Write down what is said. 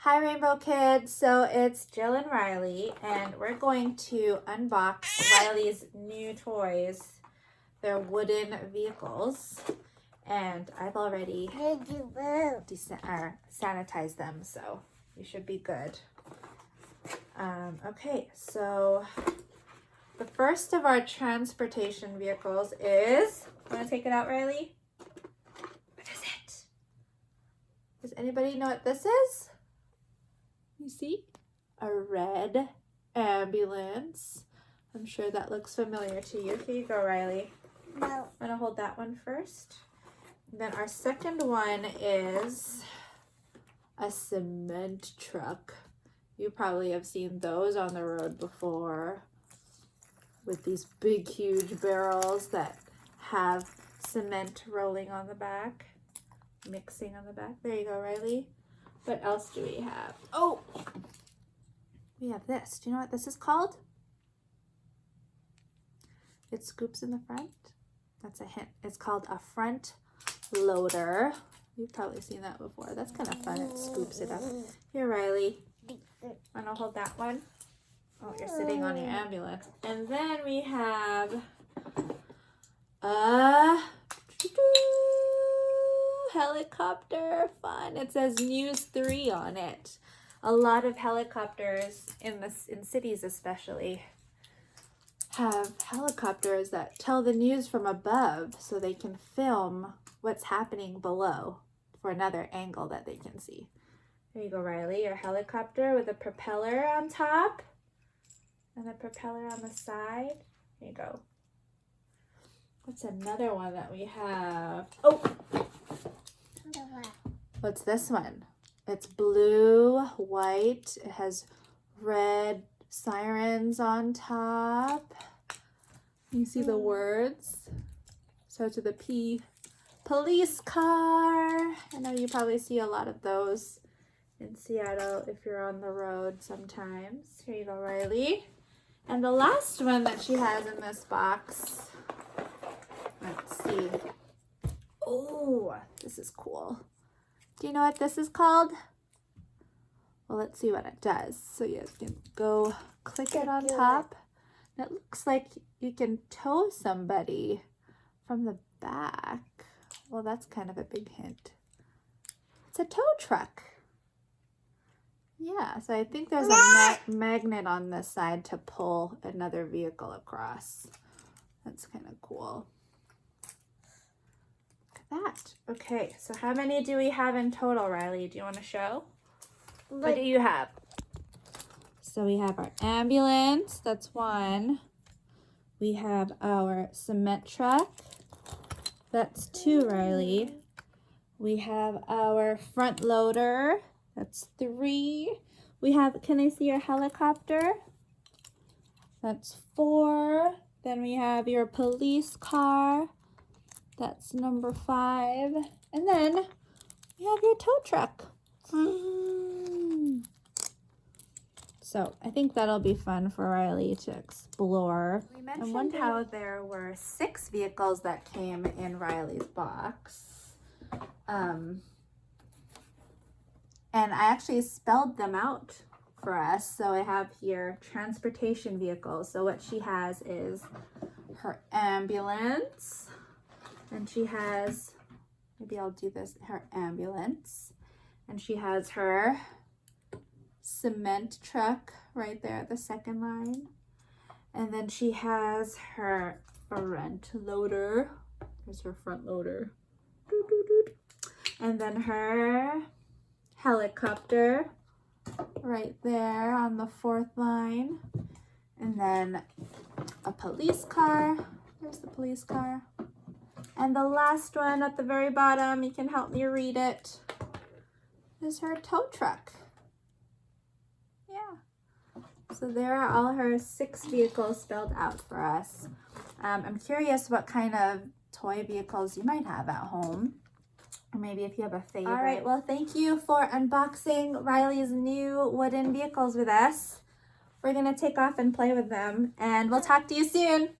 Hi Rainbow Kids, so it's Jill and Riley and we're going to unbox Riley's new toys. They're wooden vehicles and I've already sanitized them, so we should be good. Okay, so the first of our transportation vehicles is, want to take it out, Riley? What is it? Does anybody know what this is? You see? A red ambulance. I'm sure that looks familiar to you. Here you go, Riley. No. I'm going to hold that one first. And then our second one is a cement truck. You probably have seen those on the road before with these big, huge barrels that have cement rolling on the back, mixing on the back. There you go, Riley. What else do we have? Oh, we have this. Do you know what this is called? It scoops in the front. That's a hint. It's called a front loader. You've probably seen that before. That's kind of fun. It scoops it up. Here, Riley. Want to hold that one? Oh, you're sitting on your ambulance. And then we have a helicopter. Fun. It says News 3 on it. A lot of helicopters in cities especially have helicopters that tell the news from above so they can film what's happening below for another angle that they can see. There you go, Riley. Your helicopter with a propeller on top and a propeller on the side. There you go. What's another one that we have? Oh! What's this one? It's blue, white. It has red sirens on top. You see the words? Starts with a P. Police car. I know you probably see a lot of those in Seattle if you're on the road sometimes. Here you go, Riley. And the last one that she has in this box, let's see. Oh, this is cool. Do you know what this is called? Well, let's see what it does. So you can go click it on top. And it looks like you can tow somebody from the back. Well, that's kind of a big hint. It's a tow truck. Yeah, so I think there's a magnet on this side to pull another vehicle across. That's kind of cool. Look at that. Okay, so how many do we have in total, Riley? Do you want to show? What do you have? So we have our ambulance, that's one. We have our cement truck, that's two, Riley. We have our front loader, that's three. We have, can I see your helicopter? That's four. Then we have your police car, that's number 5. And then we have your tow truck. So I think that'll be fun for Riley to explore. We mentioned how there were 6 vehicles that came in Riley's box. And I actually spelled them out for us. So I have here transportation vehicles. So what she has is her ambulance. And she has, maybe I'll do this, her ambulance. And she has her cement truck right there at the second line. And then she has her front loader. There's her front loader. And then her helicopter right there on the 4th line. And then a police car. There's the police car. And the last one at the very bottom, you can help me read it, is her tow truck. Yeah. So there are all her 6 vehicles spelled out for us. I'm curious what kind of toy vehicles you might have at home. Or maybe if you have a favorite. All right, well, thank you for unboxing Riley's new wooden vehicles with us. We're going to take off and play with them, and we'll talk to you soon.